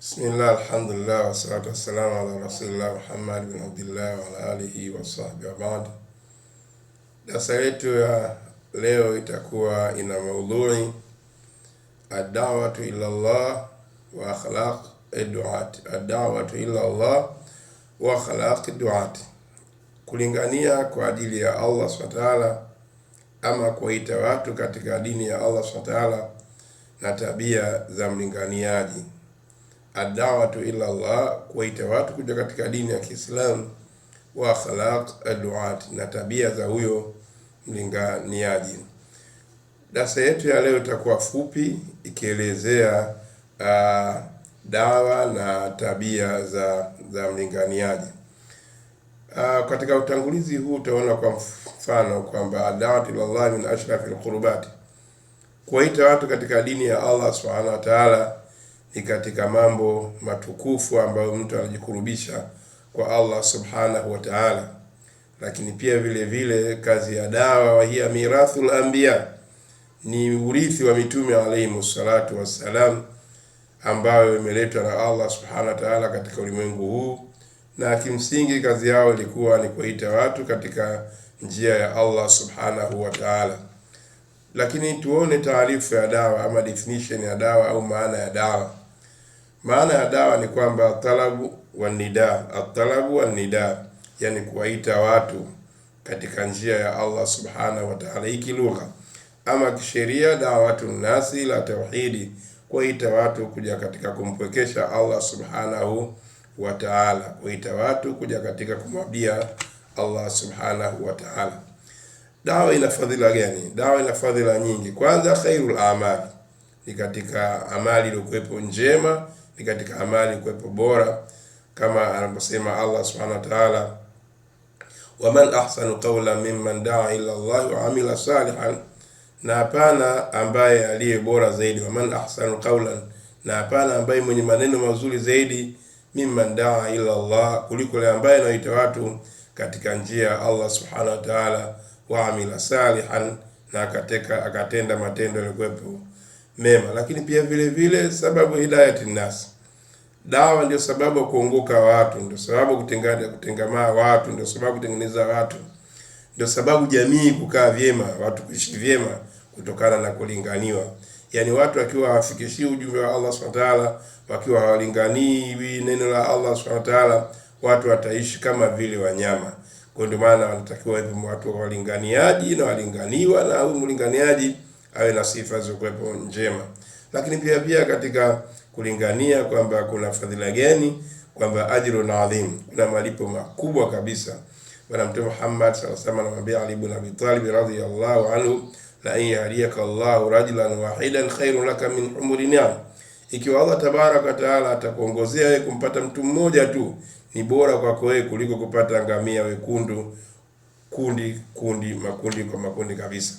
Bismillah, alhamdulillah, wassalatu wassalamu ala rasulillah Muhammad bin Abdullah wa ala alihi wa sahbihi wa ba'd. Darasa yetu ya leo itakuwa ina maudhui ad-da'watu ila Allah wa akhlaq ad-du'at. Ad-da'watu ila Allah wa akhlaq ad-du'at, kulingania kwa ajili ya Allah subhanahu wa ta'ala, ama kuita watu katika dini ya Allah subhanahu wa ta'ala na tabia za mlinganiaji. Ad-da'watu ila Allah, kuita watu kuja katika dini ya Kiislamu, wa akhlaq ad-du'at, na tabia za huyo mlinganiaji. Darasa yetu ya leo itakuwa fupi ikielezea dawa na tabia za mlinganiaji. Katika utangulizi huu utaona kwa mfano kwamba ad-da'watu ila Allah min ashrafil qurbat, kuita watu katika dini ya Allah subhanahu wa ta'ala ni katika mambo matukufu ambayo mtu anajikurubisha kwa Allah subhanahu wa ta'ala. Lakini pia vile vile kazi ya dawa, wa hiya mirathul anbiya, ni urithi wa mitume alayhi salatu wassalam, ambayo imeletwa na Allah subhanahu wa ta'ala katika ulimwengu huu, na kimsingi kazi yao ilikuwa ni kuita watu katika njia ya Allah subhanahu wa ta'ala. Lakini tuone taarifa ya dawa ama definition ya dawa au maana ya dawa. Maana ya dawa ni kwamba talabu wa nida, at-talabu wa nida, yani kuwaita watu katika njia ya Allah subhanahu wa ta'ala, hiki lugha. Ama kisheria, da'watu nasi la tauhidi, kuwaita watu kuja katika kumpwekesha Allah subhanahu wa ta'ala, kuwaita watu kuja katika kumwabudia Allah subhanahu wa ta'ala. Dawa ina fadhila gani? Dawa ina fadhila nyingi. Kwanza, khairul amali, ni katika amali iliyokuwepo njema, ni katika amali iliyokuwepo bora, kama anaposema Allah subhanahu wa ta'ala, wa man ahsanu qawlan mimman da'a ila Allah wa amila salihan, na hapana ambaye aliye bora zaidi, wa man ahsanu qawlan, na hapana ambaye mwenye maneno mazuri zaidi, mimman da'a ila Allah, kuliko yule ambaye anaita watu katika njia ya Allah subhanahu wa ta'ala, wa amila salihan, na akatenda matendo yaliyokuwepo mema. Lakini pia vile vile sababu hidayati nas, dawa ndio sababu kuongoka watu, ndio sababu kutengamaa watu, ndio sababu kutengeneza watu, ndio sababu jamii kukaa vyema, watu kuishi vyema kutokana na kulinganiwa. Yani watu wakiwa hawafikishi ujumbe wa Allah subhanahu wa ta'ala, wakiwa hawalinganii neno la Allah subhanahu wa ta'ala, watu wataishi kama vile wanyama. Kwa ndio maana wanatakiwa watu walinganiaji na walinganiwa, na huyu mlinganiaji awe na sifa zilizokuwepo njema. Lakini pia katika kulingania kwamba kuna fadhila gani, kwamba ajrun adhim, kuna malipo makubwa kabisa. Bwana Mtume Muhammad sallallahu alaihi wasallam anamwambia Ali ibn Abi Talib radhiyallahu anhu, la in yahdiyaka Allahu rajulan wahidan khairun laka min umri ni'am, ikiwa Allah tabaraka wa taala atakuongozea wewe kumpata mtu mmoja tu, ni bora kwako wewe kuliko kupata ngamia wekundu makundi kwa makundi kabisa.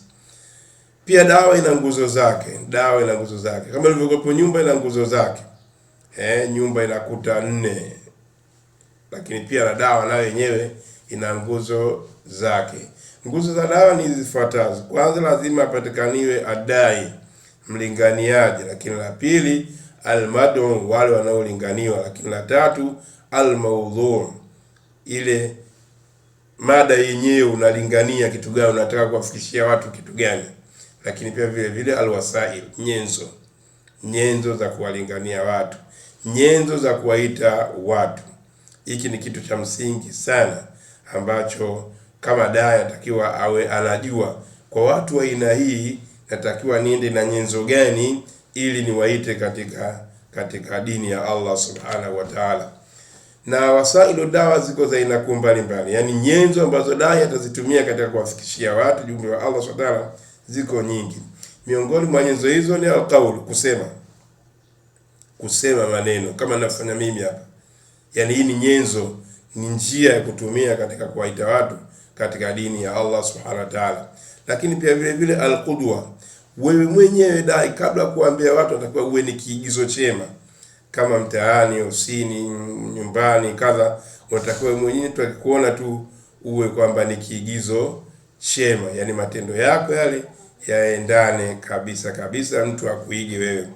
Pia dawa ina nguzo zake. Dawa ina nguzo zake kama ilivyokuwa nyumba ina nguzo zake. Nyumba ina kuta 4, lakini pia na dawa nayo yenyewe ina nguzo zake. Nguzo za dawa ni zifuatazo. Kwanza, lazima apatikaniwe adai, mlinganiaji. Lakini la pili, almadu, wale wanaolinganiwa. Lakini la tatu, almaudhu, ile mada yenyewe, unalingania kitu gani, unataka kuwafikishia watu kitu gani. Lakini pia vile vile alwasail, nyenzo za kuwalingania watu, nyenzo za kuwaita watu. Hiki ni kitu cha msingi sana ambacho kama dai natakiwa awe anajua, kwa watu wa aina hii natakiwa niende na nyenzo gani ili niwaite katika dini ya Allah subhanahu wa ta'ala. Na wasailu dawa ziko za aina mbalimbali, yani nyenzo ambazo dai atazitumia katika kuwafikishia watu jumbe wa Allah subhanahu wa ta'ala ziko nyingi. Miongoni mwa nyenzo hizo ni alqaul, kusema maneno kama nafanya mimi hapa. Yani hii ni nyenzo, ni njia ya kutumia katika kuwaita watu katika dini ya Allah subhanahu wa ta'ala. Lakini pia vile vile alqudwa, wewe mwenyewe dai kabla kuambia watu unatakiwa uwe ni kiigizo chema. Kama mtaani, ofisini, nyumbani kadha, unatakiwa mwenyewe tukikuona tu uwe kwamba ni kiigizo chema, yani matendo yako yale yaendane kabisa mtu akuige wewe.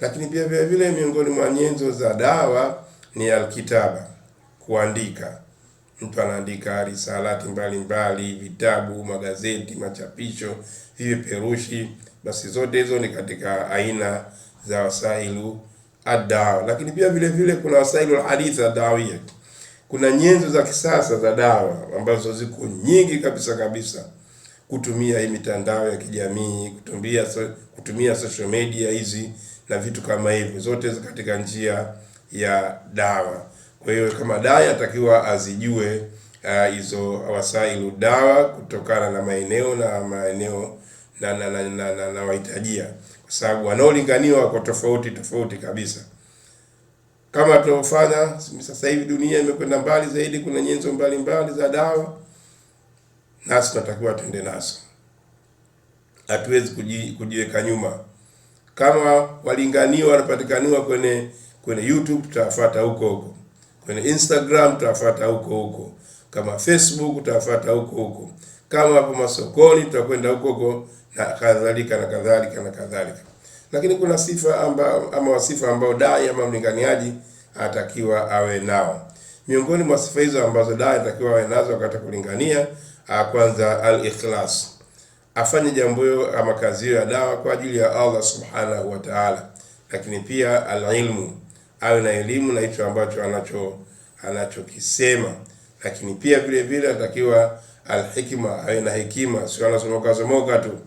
Lakini pia vile vile miongoni mwa nyenzo za dawa ni alkitaba, kuandika. Mtu anaandika risalati mbalimbali, vitabu, magazeti, machapisho, vipeperushi. Basi zote hizo ni katika aina za wasailu ad-dawa. Lakini pia vile vile kuna wasailu al-haditha dawia, kuna nyenzo za kisasa za dawa ambazo ziko nyingi kabisa, kutumia hii mitandao ya kijamii, kutumia social media hizi na vitu kama hivyo, zote katika njia ya dawa. Kwa hiyo kama dai atakiwa azijue hizo wasailu dawa kutokana na maeneo na wahitajia, kwa sababu wanaolinganiwa kwa tofauti kabisa. Kama tunaofanya sasa hivi, dunia imekwenda mbali zaidi, kuna nyenzo mbalimbali za dawa, nasi tunatakiwa tuende nazo, hatuwezi kujiweka nyuma. Kama walinganiwa wanapatikaniwa kwenye YouTube, tutafuata huko, kwenye Instagram tutafuata huko, kama Facebook tutafuata huko, kama hapo masokoni tutakwenda huko na kadhalika. Lakini kuna wasifa ambao dai ama mlinganiaji atakiwa awe nao. Miongoni mwa sifa hizo ambazo dai atakiwa awe nazo wakati kulingania, kwanza al-ikhlas, afanye jambo hilo ama kazi ya dawa kwa ajili ya Allah subhanahu wa ta'ala. Lakini pia al-ilmu, awe na elimu na hicho ambacho anachokisema. Lakini pia vile vile atakiwa al-hikma, awe na hekima, sio anasomoka tu,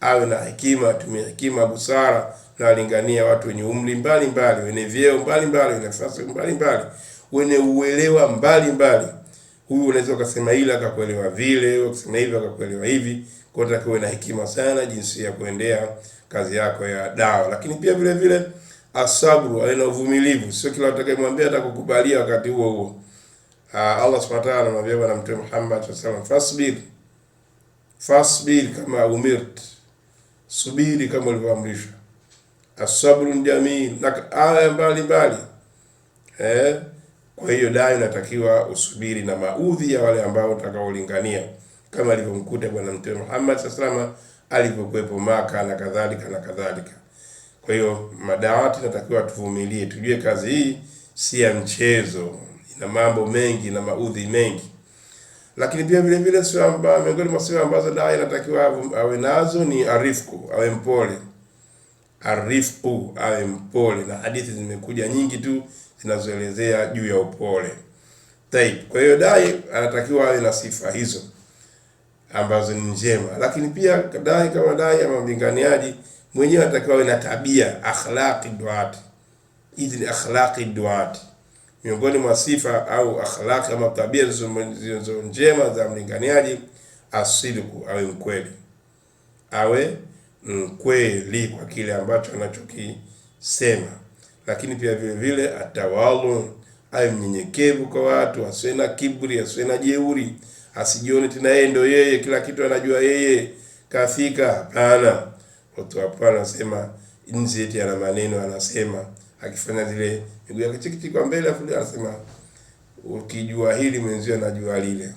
awe na hekima, tumie hekima, busara, na walingania watu wenye umri mbalimbali, wenye vyeo mbalimbali, wenye nafasi mbalimbali, wenye uelewa mbalimbali. Huyu unaweza ukasema ile akakuelewa vile, ukasema hivi akakuelewa hivi. Kwa hiyo utakuwa na hekima sana jinsi ya kuendea kazi yako ya dawa. Lakini pia vile vile asabru, awe na uvumilivu, sio kila utakayemwambia atakukubalia wakati huo. Allah Subhanahu wa ta'ala anamwambia Bwana Mtume Muhammad sallallahu alaihi wasallam, fasbir kama umirt, subiri kama ulivyoamrishwa. Asabru jamil, na aya mbalimbali. Kwa hiyo dai natakiwa usubiri na maudhi ya wale ambao utakaolingania, kama alivyomkuta Bwana Mtume Muhammad sallallahu alaihi wasallam alivyokuwepo Maka na kadhalika. Kwa hiyo madawati natakiwa tuvumilie, tujue kazi hii si ya mchezo, ina mambo mengi na maudhi mengi. Lakini pia vile vile miongoni mwa sifa ambazo dai natakiwa awe nazo ni arifku, awe mpole. Arifku, awe mpole, na hadithi zimekuja nyingi tu zinazoelezea juu ya upole. Kwa hiyo dai anatakiwa awe na sifa hizo ambazo ni njema. Lakini pia dai kama dai ama mlinganiaji mwenyewe anatakiwa awe na tabia, akhlaqi duati. Hizi ni akhlaqi duati. Miongoni mwa sifa au akhlaqi ama tabia zilizo njema za mlinganiaji, asiliku, awe mkweli. Awe mkweli kwa kile ambacho anachokisema. Lakini pia vile vile atawadhu, awe mnyenyekevu kwa watu, asiwe na kiburi, asiwe na jeuri, asijione tena yeye ndio yeye, kila kitu anajua yeye, kafika. Hapana. Watu hapo anasema nje eti ana maneno anasema, akifanya zile miguu yake chiki kwa mbele afu anasema ukijua hili mwenzio anajua lile.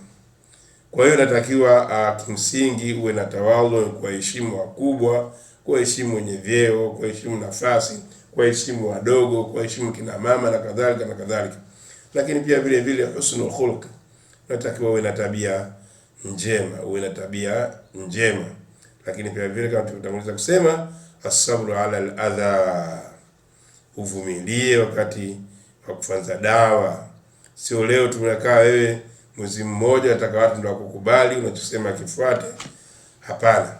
Kwa hiyo natakiwa kimsingi uwe na tawadhu, kwa heshima wakubwa, kwa heshima wenye vyeo, kwa heshima nafasi, kwa heshima wadogo, kwa heshima kina mama na kadhalika. Lakini pia vile vile husnul khuluq, natakiwa uwe na tabia njema, Lakini pia vile kama tulitanguliza kusema, asabru ala al-adha, uvumilie wakati wa kufanya dawa. Sio leo tumekaa wewe mwezi mmoja nataka watu ndio wakukubali unachosema kifuate. Hapana.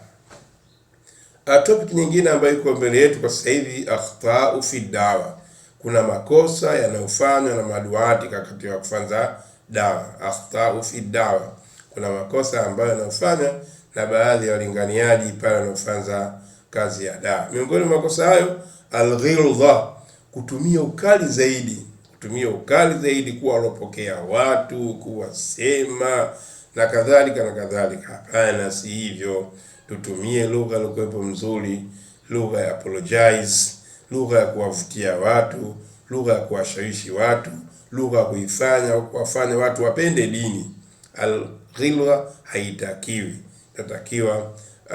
Topic nyingine ambayo iko mbele yetu kwa sasa hivi, akhtau fi dawa. Kuna makosa yanayofanywa na maduati wakati wa kufanya dawa. Akhtau fi dawa, kuna makosa ambayo yanayofanywa na baadhi ya walinganiaji pale wanafanya kazi ya dawa. Miongoni mwa makosa hayo, al-ghilza, kutumia ukali zaidi kuwapokea watu, kuwasema na kadhalika. Hapana, si hivyo. Tutumie lugha iliyokuwepo mzuri, lugha ya apologize, lugha ya kuwavutia watu, lugha ya kuwashawishi watu, lugha ya kuwafanya watu wapende dini. Al-ghilza haitakiwi. Natakiwa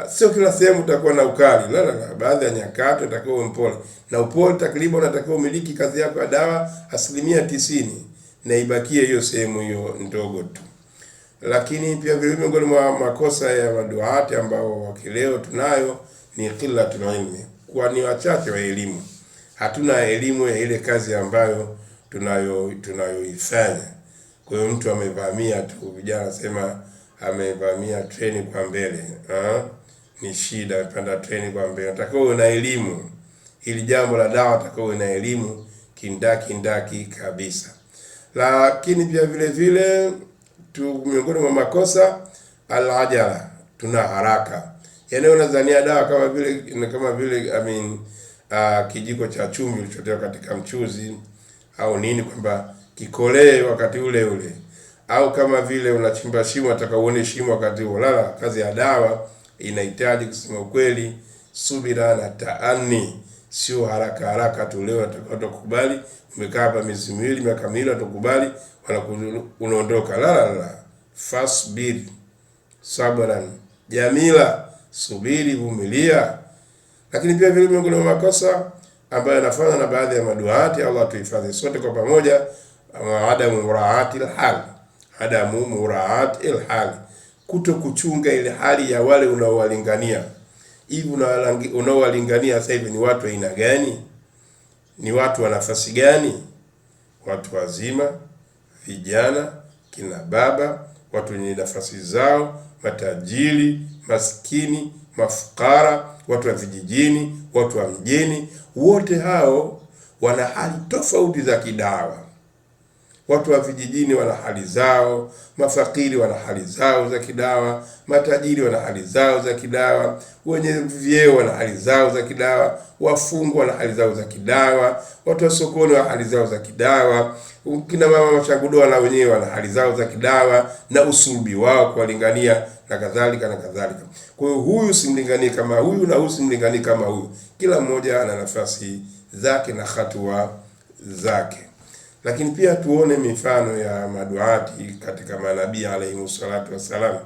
Sio kila sehemu utakuwa na ukali. La. Baadhi ya nyakati utakuwa mpole. Na upole takriban unatakiwa umiliki kazi yako ya dawa 90% na ibakie hiyo sehemu hiyo ndogo tu. Lakini pia vile miongoni mwa makosa ya maduati ambao wakileo tunayo ni qillatul ilmi, kwa ni wachache wa elimu. Hatuna elimu ya ile kazi ambayo tunayoifanya. Kwa hiyo mtu amevamia tu, vijana sema amevamia treni kwa mbele. Ni shida, amepanda treni kwa mbele. Nataka uwe na elimu. Ili jambo la dawa nataka uwe na elimu kindaki kabisa. Lakini pia vile vile miongoni mwa makosa al-ajala, tuna haraka. Yaani unadhania dawa kama vile kijiko cha chumvi kilichotoka katika mchuzi au nini, kwamba kikolee wakati ule ule, au kama vile unachimba shimo nataka uone shimo wakati huo. Kazi ya dawa inahitaji kusema ukweli subira na taani, sio haraka tu. Leo utakubali umekaa hapa miezi miwili miaka miwili utakubali unaondoka. La. Fasbir sabran jamila, subiri, vumilia. Lakini pia vile miongoni mwa makosa ambayo yanafanya na baadhi ya maduati, Allah tuhifadhi sote kwa pamoja, adamu muraati al-hal, kuto kuchunga ile hali ya wale unaowalingania. Hivi unaowalingania sasa hivi ni watu wa aina gani? Ni watu wa nafasi gani? Watu wazima, vijana, kina baba, watu wenye nafasi zao, matajiri, maskini, mafukara, watu wa vijijini, watu wa mjini, wote hao wana hali tofauti za kidawa. Watu wa vijijini wana hali zao, mafakiri wana hali zao za kidawa, matajiri wana hali zao za kidawa, wenye vyeo wana hali zao za kidawa, wafungwa wana hali zao za kidawa, watu wa sokoni wana hali zao za kidawa, kina mama machagudoa na wenyewe wana hali zao za kidawa na usulubi wao kuwalingania na kadhalika. Kwa hiyo huyu simlinganii kama huyu na huyu simlinganii kama huyu. Kila mmoja ana nafasi zake na hatua zake. Lakini pia tuone mifano ya maduati katika manabii alayhi salatu wassalam.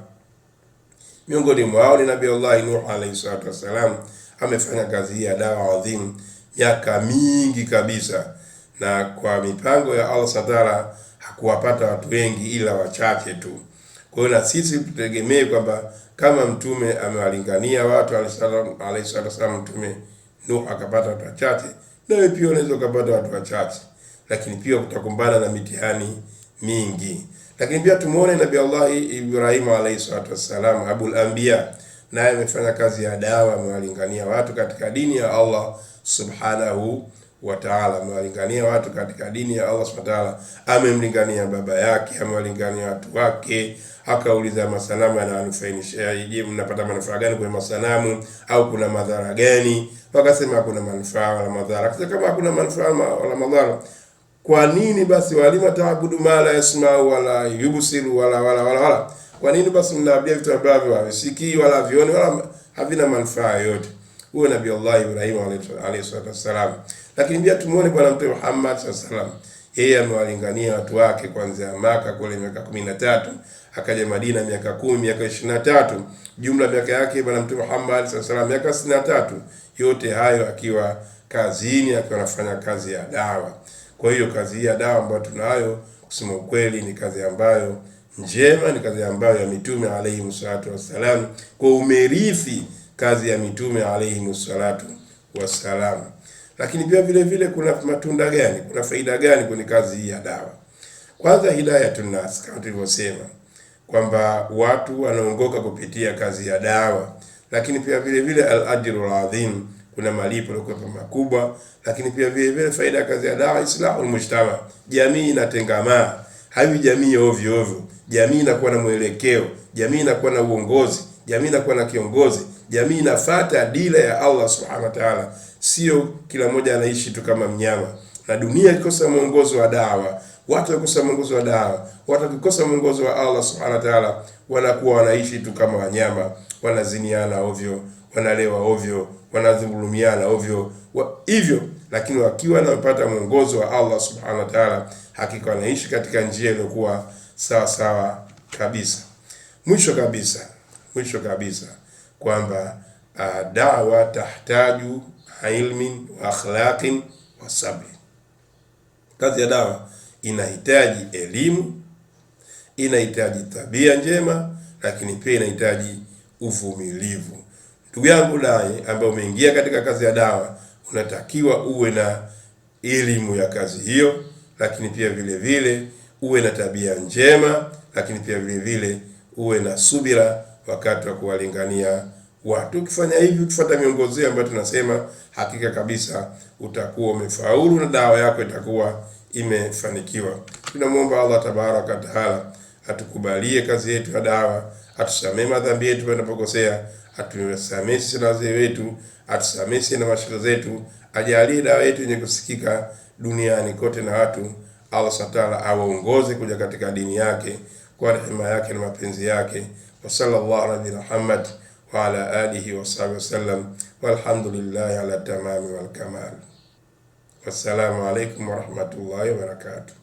Miongoni mwao ni Nabii Allah Nuh alayhi salatu wassalam, amefanya kazi ya dawa adhimu miaka mingi kabisa, na kwa mipango ya Allah Subhanahu hakuwapata watu wengi ila wachache tu. Kwa hiyo na sisi tutegemee kwamba kama mtume amewalingania watu alayhi salatu wassalam, mtume Nuh akapata watu wachache, nawe pia unaweza kupata watu wachache. Lakini pia kutakumbana na mitihani mingi. Lakini pia tumuone Nabii Allah Ibrahim alayhi salatu wassalam, Abul Anbiya, naye amefanya kazi ya dawa, amewalingania watu katika dini ya Allah subhanahu wa ta'ala, amewalingania watu katika dini ya Allah subhanahu wa ta'ala. Amemlingania baba yake, amewalingania watu wake, akauliza masanamu yananufaisha, je, mnapata manufaa gani kwa masanamu au kuna madhara gani? Wakasema hakuna manufaa wala madhara. Akasema kama hakuna manufaa wala madhara, kwa nini basi walima taabudu ma la yasma'u wala yubsiru wala kwa nini basi mnaabudia vitu ambavyo havisikii wala vioni wala havina manufaa yote? Huyo Nabii Allah Ibrahim alayhi salatu wasalam. Lakini pia tumuone Bwana Mtume Muhammad sallallahu alaihi wasallam, yeye amewalingania watu wake kuanzia Maka kule miaka 13, akaja Madina miaka 10, miaka 23, jumla miaka yake Bwana Mtume Muhammad sallallahu alaihi wasallam miaka 63. Yote hayo akiwa kazini, akiwa anafanya kazi ya dawa. Kwa hiyo kazi ya dawa ambayo tunayo, kusema ukweli, ni kazi ambayo njema, ni kazi ambayo ya mitume alayhi salatu wassalam, kwa umerithi kazi ya mitume alayhi salatu wassalam. Lakini pia vile vile kuna matunda gani, kuna faida gani kwenye kazi hii ya dawa? Kwanza hidayatun nas, kama tulivyosema kwamba watu wanaongoka kupitia kazi ya dawa. Lakini pia vile vile al-ajrul adhim, kuna malipo yaliokuwa makubwa. Lakini pia vile vile faida ya kazi ya dawa, islahul mujtama, jamii inatengamaa, hawi jamii ovyo ovyo, jamii inakuwa na mwelekeo, jamii inakuwa na uongozi, jamii inakuwa na kiongozi, jamii inafuata dira ya Allah subhanahu wa ta'ala. Sio kila mmoja anaishi tu kama mnyama. Na dunia ikosa mwongozo wa dawa, watu wakikosa mwongozo wa dawa, watu wakikosa mwongozo wa Allah subhanahu wa ta'ala, wanakuwa wanaishi tu kama wanyama, wanaziniana ovyo, wanalewa ovyo, wanadhulumiana ovyo hivyo. Lakini wakiwa wanapata mwongozo wa Allah subhanahu wa ta'ala, hakika wanaishi katika njia iliyokuwa sawa sawa kabisa. Mwisho kabisa, kwamba dawa tahtaju ilmin wa akhlaqin wa sabri. Kazi ya dawa inahitaji elimu, inahitaji tabia njema, lakini pia inahitaji uvumilivu. Ndugu yangu dai ambaye umeingia katika kazi ya dawa, unatakiwa uwe na elimu ya kazi hiyo, lakini pia vile vile uwe na tabia njema, lakini pia vile vile uwe na subira wakati wa kuwalingania watu. Ukifanya hivi, ukifuata miongozo ambayo tunasema, hakika kabisa utakuwa umefaulu na dawa yako itakuwa imefanikiwa. Tunamwomba Allah tabaraka taala atukubalie kazi yetu ya dawa, atusamee madhambi yetu tunapokosea, atusamee sisi na wazee wetu, atusamee sisi na mashaka zetu, ajalie dawa yetu yenye kusikika duniani kote na watu Allah subhanahu wa ta'ala awaongoze kuja katika dini yake kwa rehema yake na mapenzi yake. Wa sallallahu ala Muhammad wa ala alihi wa sahbihi wasallam, walhamdulillahi ala tamami wal kamal. Wassalamu alaikum wa rahmatullahi wa barakatuh.